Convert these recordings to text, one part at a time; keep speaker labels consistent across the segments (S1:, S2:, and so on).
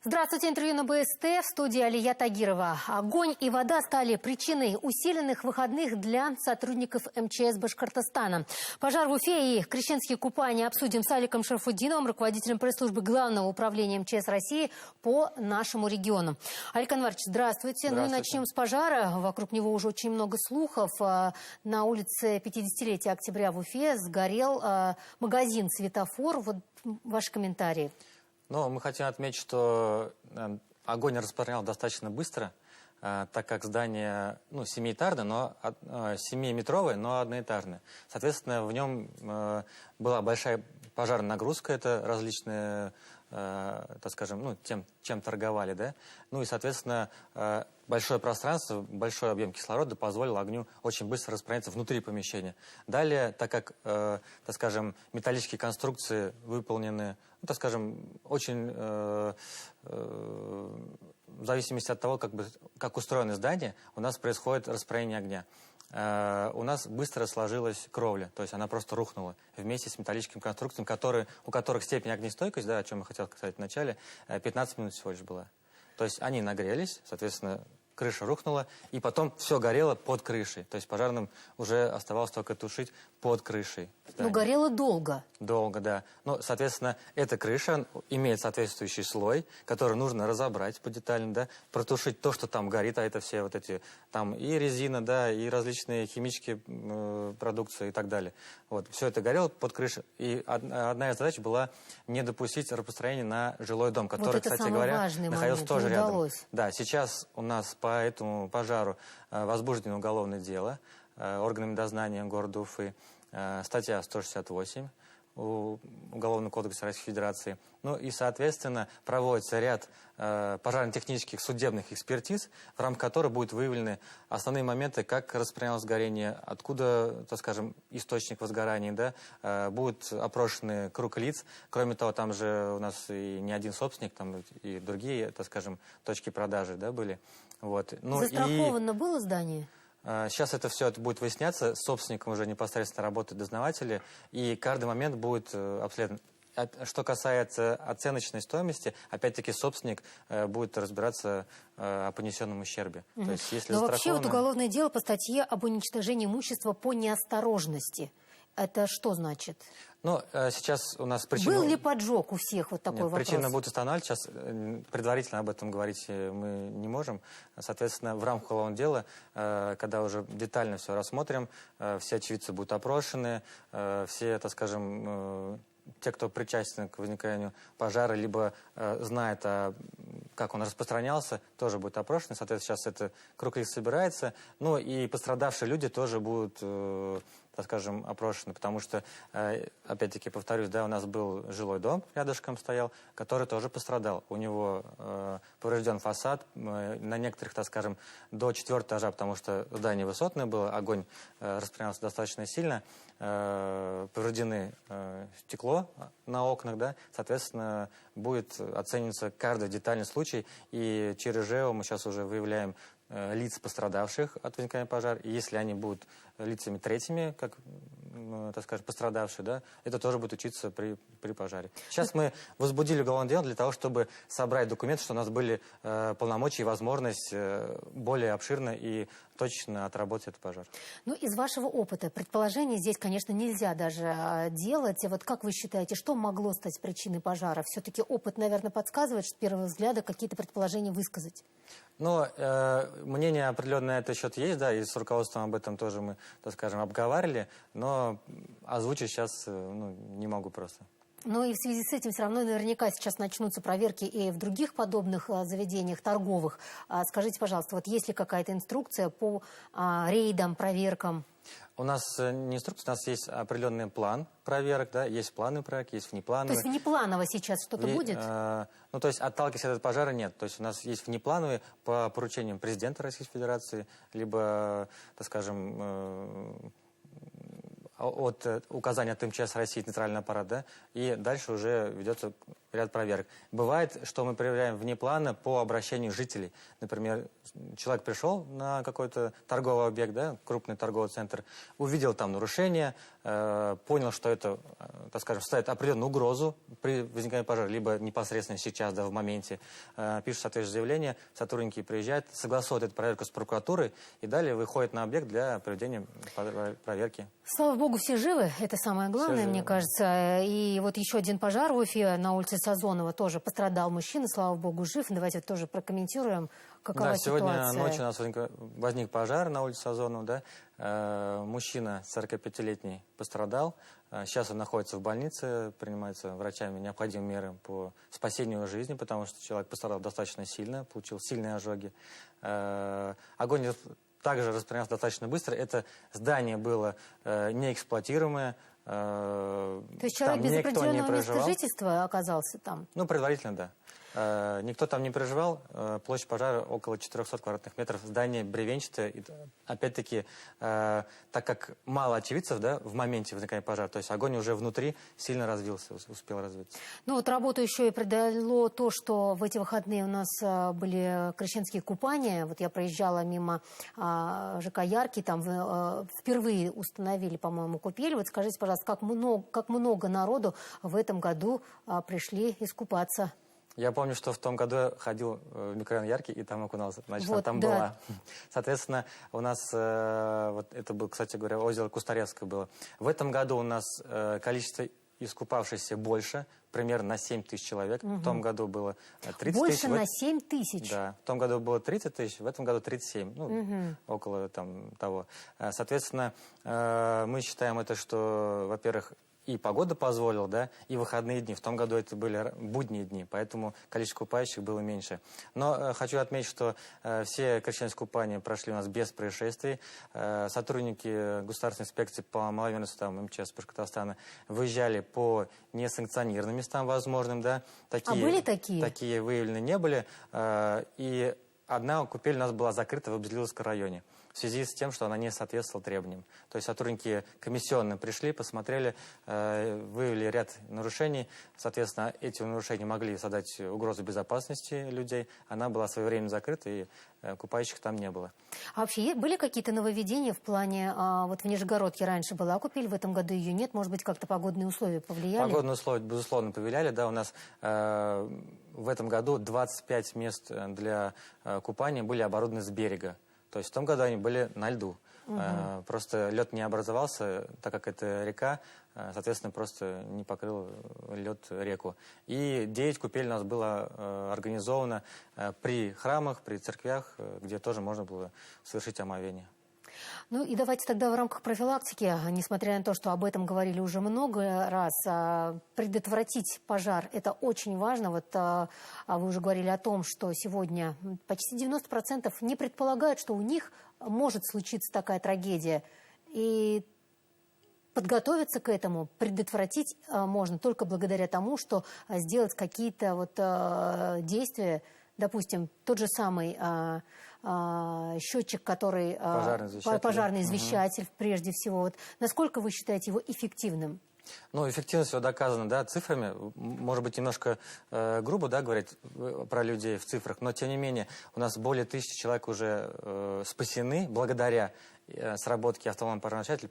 S1: Здравствуйте, интервью на БСТ, в студии Алия Тагирова. Огонь и вода стали причиной усиленных выходных для сотрудников МЧС Башкортостана. Пожар в Уфе и крещенские купания обсудим с Аликом Шарафутдиновым, руководителем пресс-службы Главного управления МЧС России по нашему региону. Алик Анварович, здравствуйте. Ну и начнем с пожара. Вокруг него уже очень много слухов. На улице 50-летия октября в Уфе сгорел магазин «Светофор». Вот ваши комментарии.
S2: Ну, мы хотим отметить, что огонь распространялся достаточно быстро, так как здание, семиэтажное, но 7-метровое, но одноэтажное. Соответственно, в нем была большая пожарная нагрузка, это различные, так скажем, чем торговали, да. Ну и, соответственно, большое пространство, большой объем кислорода позволил огню очень быстро распространяться внутри помещения. Далее, так как, так скажем, металлические конструкции выполнены, так скажем, очень в зависимости от того, как устроено здание, у нас происходит распределение огня. У нас быстро сложилась кровля, то есть она просто рухнула вместе с металлическими конструкциями, у которых степень огнестойкости, да, о чем я хотел сказать в начале, 15 минут всего лишь была. То есть они нагрелись, соответственно, крыша рухнула, и потом все горело под крышей. То есть пожарным уже оставалось только тушить под крышей.
S1: Но горело долго.
S2: Долго, да. Ну, соответственно, эта крыша имеет соответствующий слой, который нужно разобрать подетально, да, протушить то, что там горит, а это все вот эти, там и резина, да, и различные химические продукции и так далее. Вот, все это горело под крышей. И одна из задач была не допустить распространения на жилой дом, который,
S1: вот это
S2: кстати говоря, находился тоже рядом.
S1: Удалось.
S2: Да, сейчас у нас по этому пожару возбуждено уголовное дело органами дознания города Уфы, статья 168 Уголовного кодекса Российской Федерации. Ну и, соответственно, проводится ряд пожарно-технических судебных экспертиз, в рамках которых будут выявлены основные моменты, как распространялось горение, откуда, так скажем, источник возгорания, да, будут опрошены круг лиц. Кроме того, там же у нас и не один собственник, там и другие, так скажем, точки продажи, да, были. Вот. Ну,
S1: застраховано было здание?
S2: Сейчас это все будет выясняться, с собственником уже непосредственно работают дознаватели, и каждый момент будет обследован. Что касается оценочной стоимости, опять-таки собственник будет разбираться о понесенном ущербе. То есть, если
S1: но вообще вот уголовное дело по статье об уничтожении имущества по неосторожности. Это что значит?
S2: Ну, сейчас у нас причина...
S1: Был ли поджог у всех? Вот такой вопрос.
S2: Причина будет устанавливать. Сейчас предварительно об этом говорить мы не можем. Соответственно, в рамках уголовного дела, когда уже детально все рассмотрим, все очевидцы будут опрошены, все, так скажем, те, кто причастен к возникновению пожара, либо знает, как он распространялся, тоже будут опрошены. Соответственно, сейчас это круг лиц собирается. Ну и пострадавшие люди тоже будут, так скажем, опрошены, потому что, опять-таки, повторюсь, да, у нас был жилой дом, рядышком стоял, который тоже пострадал. У него поврежден фасад, на некоторых, так скажем, до 4-го этажа, потому что здание высотное было, огонь распространялся достаточно сильно, повреждены стекло на окнах, да, соответственно, будет оцениваться каждый детальный случай, и через ЖЭО мы сейчас уже выявляем лиц, пострадавших от возникновения пожара, и если они будут лицами третьими, как, так скажем, пострадавшие, да, это тоже будет учиться при пожаре. Сейчас мы возбудили уголовное дело для того, чтобы собрать документы, что у нас были полномочия и возможность более обширно и точно отработать этот пожар. Ну,
S1: из вашего опыта, предположений здесь, конечно, нельзя даже делать. Вот как вы считаете, что могло стать причиной пожара? Все-таки опыт, наверное, подсказывает, что с первого взгляда какие-то предположения высказать.
S2: Ну, мнение определенное на этот счет есть, да, и с руководством об этом тоже мы, так скажем, обговаривали, но озвучить сейчас не могу просто.
S1: Ну и в связи с этим все равно наверняка сейчас начнутся проверки и в других подобных заведениях торговых. Скажите, пожалуйста, вот есть ли какая-то инструкция по рейдам, проверкам?
S2: У нас не инструкция, у нас есть определенный план проверок, да, есть плановый проверки, есть внеплановые.
S1: То есть внепланово сейчас что-то будет?
S2: Ну, то есть отталкиваясь от этого пожара, нет. То есть у нас есть внеплановые по поручениям президента Российской Федерации, либо, так скажем, от указания от МЧС России центральный аппарат, да, и дальше уже ведется ряд проверок. Бывает, что мы проверяем вне плана по обращению жителей. Например, человек пришел на какой-то торговый объект, да, крупный торговый центр, увидел там нарушение, понял, что это, так скажем, ставит определенную угрозу при возникновении пожара, либо непосредственно сейчас, да, в моменте, пишут соответствующее заявление, сотрудники приезжают, согласуют эту проверку с прокуратурой и далее выходят на объект для проведения проверки.
S1: Слава богу, все живы. Это самое главное, мне кажется. И вот еще один пожар в Уфе на улице Сазонова тоже пострадал мужчина, слава богу, жив. Давайте тоже прокомментируем, какова
S2: Да, сегодня
S1: ситуация.
S2: ночью у нас возник пожар на улице Сазонова, да. Мужчина 45-летний пострадал. Сейчас он находится в больнице, принимается врачами необходимые меры по спасению его жизни, потому что человек пострадал достаточно сильно, получил сильные ожоги. Огонь также распространялся достаточно быстро. Это здание было неэксплуатируемое.
S1: То есть человек без определенного места жительства оказался там?
S2: Ну, предварительно, да. Никто там не проживал. Площадь пожара около 400 квадратных метров. Здание бревенчатое. Опять-таки, так как мало очевидцев, да, в моменте возникновения пожара, то есть огонь уже внутри сильно развился, успел развиться.
S1: Ну вот работу еще и придало то, что в эти выходные у нас были крещенские купания. Вот я проезжала мимо ЖК Яркий, там впервые установили, по-моему, купель. Вот скажите, пожалуйста, как много народу в этом году пришли искупаться?
S2: Я помню, что в том году я ходил в микрорайон Яркий и там окунался. Значит,
S1: вот,
S2: там
S1: да.
S2: была. Соответственно, у нас, вот это было, кстати говоря, озеро Кустаревское было. В этом году у нас количество искупавшихся больше, примерно на 7 тысяч человек. В том году было 30 тысяч.
S1: Больше на 7 тысяч?
S2: Да. В том году было 30 тысяч, в этом году 37. Ну, около там того. Соответственно, мы считаем это, что, во-первых, и погода позволила, да, и выходные дни. В том году это были будние дни, поэтому количество купающих было меньше. Но хочу отметить, что все крещенские купания прошли у нас без происшествий. Сотрудники государственной инспекции по маловерным судам МЧС Башкортостана выезжали по несанкционированным местам возможным, да.
S1: Такие, были такие?
S2: Такие выявлены не были. И одна купель у нас была закрыта в Абзелиловском районе в связи с тем, что она не соответствовала требованиям. То есть сотрудники комиссионно пришли, посмотрели, выявили ряд нарушений. Соответственно, эти нарушения могли создать угрозу безопасности людей. Она была своевременно закрыта, и купающих там не было.
S1: А вообще были какие-то нововведения в плане... Вот в Нижегородке раньше была купель, в этом году ее нет. Может быть, как-то погодные условия повлияли?
S2: Погодные условия, безусловно, повлияли. Да, у нас в этом году 25 мест для купания были оборудованы с берега. То есть в том году они были на льду. Просто лед не образовался, так как это река, соответственно, просто не покрыл лед реку. И 9 купелей у нас было организовано при храмах, при церквях, где тоже можно было совершить омовение.
S1: Ну и давайте тогда в рамках профилактики, несмотря на то, что об этом говорили уже много раз, предотвратить пожар – это очень важно. Вот вы уже говорили о том, что сегодня почти 90% не предполагают, что у них может случиться такая трагедия. И подготовиться к этому, предотвратить можно только благодаря тому, что сделать какие-то вот действия, допустим, тот же самый счетчик, который пожарный извещатель, прежде всего. Вот, насколько вы считаете его эффективным?
S2: Ну, эффективность его доказана, да, цифрами. Может быть, немножко грубо, да, говорить про людей в цифрах, но, тем не менее, у нас более 1000 человек уже спасены благодаря сработке автономного пожароначателя.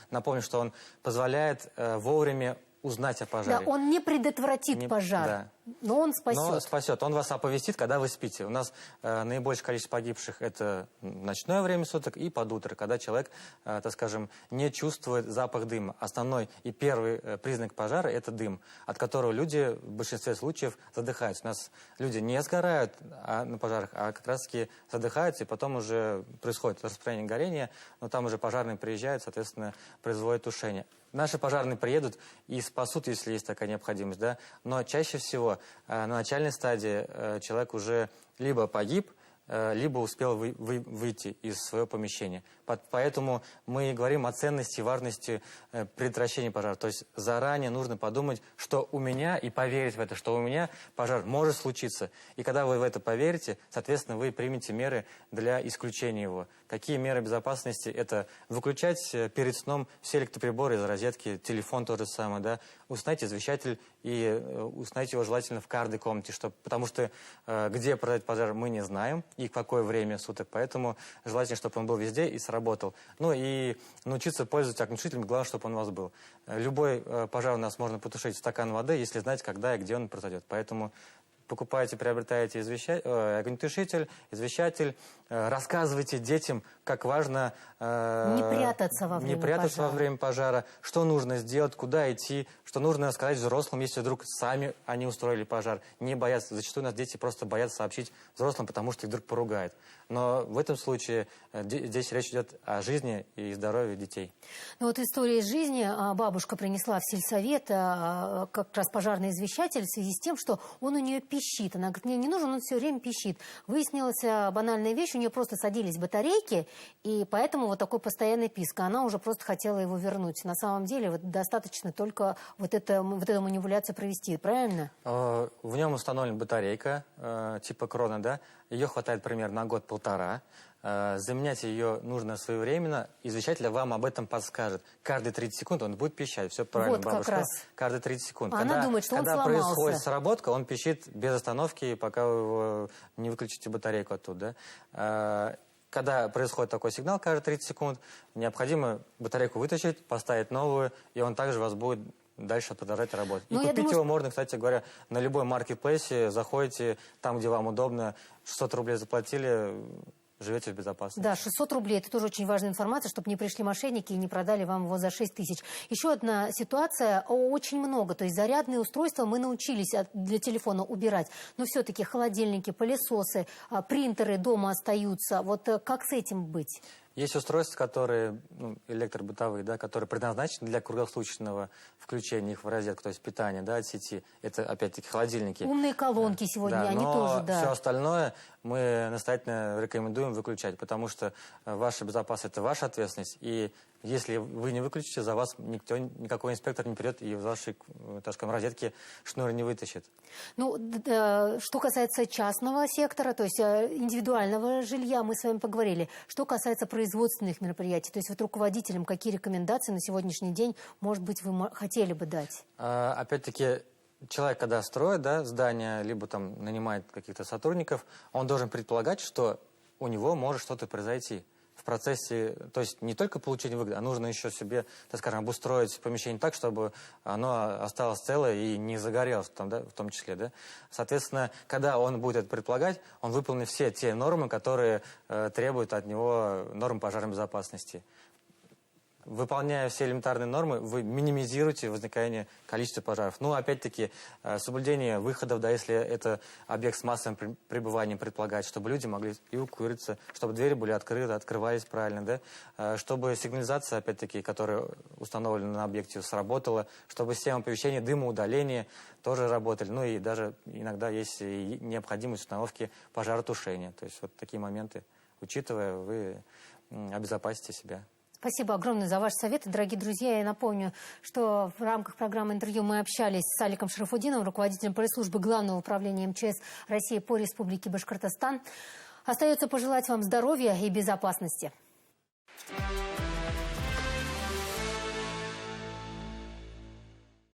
S2: Напомню, что он позволяет вовремя узнать о пожаре.
S1: Да, он не предотвратит пожар, да, но он спасет.
S2: Но спасет. Он вас оповестит, когда вы спите. У нас наибольшее количество погибших – это ночное время суток и под утро, когда человек, так скажем, не чувствует запах дыма. Основной и первый признак пожара – это дым, от которого люди в большинстве случаев задыхаются. У нас люди не сгорают на пожарах, а как раз-таки задыхаются, и потом уже происходит распространение горения, но там уже пожарные приезжают, соответственно, производят тушение. Наши пожарные приедут и спасут, если есть такая необходимость, да. Но чаще всего на начальной стадии человек уже либо погиб, либо успел выйти из своего помещения. Поэтому мы говорим о ценности и важности предотвращения пожара. То есть заранее нужно подумать, что у меня, и поверить в это, что у меня пожар может случиться. И когда вы в это поверите, соответственно, вы примете меры для исключения его. Какие меры безопасности? Это выключать перед сном все электроприборы из розетки, телефон то же самое, да? Установить извещатель и установить его желательно в каждой комнате, потому что где произойдет пожар мы не знаем и в какое время суток, поэтому желательно, чтобы он был везде и сработал. Ну и научиться пользоваться огнетушителем, главное, чтобы он у вас был. Любой пожар у нас можно потушить в стакан воды, если знать, когда и где он произойдет. Поэтому покупаете, приобретаете огнетушитель, извещатель, рассказывайте детям, как важно
S1: не прятаться во время
S2: пожара, что нужно сделать, куда идти, что нужно сказать взрослым, если вдруг сами они устроили пожар. Не боятся. Зачастую у нас дети просто боятся сообщить взрослым, потому что их вдруг поругают. Но в этом случае здесь речь идет о жизни и здоровье детей.
S1: Ну вот история из жизни. Бабушка принесла в сельсовет как раз пожарный извещатель в связи с тем, что он у нее пищит. Она говорит, мне не нужен, он все время пищит. Выяснилась банальная вещь, у нее просто садились батарейки, и поэтому вот такой постоянный писк. Она уже просто хотела его вернуть. На самом деле вот достаточно только вот эту манипуляцию провести, правильно?
S2: В нем установлена батарейка типа крона, да? Ее хватает примерно на год-полтора. Заменять ее нужно своевременно. Извещатель вам об этом подскажет. Каждые 30 секунд он будет пищать. Все правильно, вот бабушка. Как раз. Каждые 30 секунд.
S1: Она думает, что он сломался.
S2: Когда происходит сработка, он пищит без остановки, пока вы его не выключите батарейку оттуда. Когда происходит такой сигнал каждые 30 секунд, необходимо батарейку вытащить, поставить новую, и он также вас будет дальше продолжать работать. И купить его можно, кстати говоря, на любой маркетплейсе. Заходите там, где вам удобно, 600 рублей заплатили, живете в безопасности.
S1: Да, 600 рублей – это тоже очень важная информация, чтобы не пришли мошенники и не продали вам его за 6 тысяч. Еще одна ситуация, очень много. То есть зарядные устройства мы научились для телефона убирать. Но все-таки холодильники, пылесосы, принтеры дома остаются. Вот как с этим быть?
S2: Есть устройства, которые, электробытовые, да, которые предназначены для круглосуточного включения их в розетку, то есть питания, да, от сети. Это, опять-таки, холодильники.
S1: Умные колонки сегодня, они тоже, да.
S2: Все остальное мы настоятельно рекомендуем выключать, потому что ваша безопасность – это ваша ответственность. И если вы не выключите, за вас никакой инспектор не придет и из вашей, так скажем, розетки шнур не вытащит. Ну,
S1: что касается частного сектора, то есть индивидуального жилья, мы с вами поговорили. Что касается производственных мероприятий, то есть вот руководителям какие рекомендации на сегодняшний день, может быть, вы хотели бы дать?
S2: Опять-таки, человек, когда строит, да, здание, либо там нанимает каких-то сотрудников, он должен предполагать, что у него может что-то произойти в процессе, то есть не только получение выгоды, а нужно еще себе, так скажем, обустроить помещение так, чтобы оно осталось целое и не загорелось там, да, в том числе. Да? Соответственно, когда он будет это предполагать, он выполнит все те нормы, которые требуют от него норм пожарной безопасности. Выполняя все элементарные нормы, вы минимизируете возникновение количества пожаров. Ну, опять-таки, соблюдение выходов, да, если это объект с массовым пребыванием, предполагать, чтобы люди могли эвакуироваться, чтобы двери были открыты, открывались правильно, да, чтобы сигнализация, опять-таки, которая установлена на объекте, сработала, чтобы система оповещения, дымоудаления тоже работали. Ну, и даже иногда есть и необходимость установки пожаротушения. То есть вот такие моменты, учитывая, вы обезопасите себя.
S1: Спасибо огромное за ваши советы, дорогие друзья. Я напомню, что в рамках программы интервью мы общались с Аликом Шарафутдиновым, руководителем пресс-службы Главного управления МЧС России по Республике Башкортостан. Остается пожелать вам здоровья и безопасности.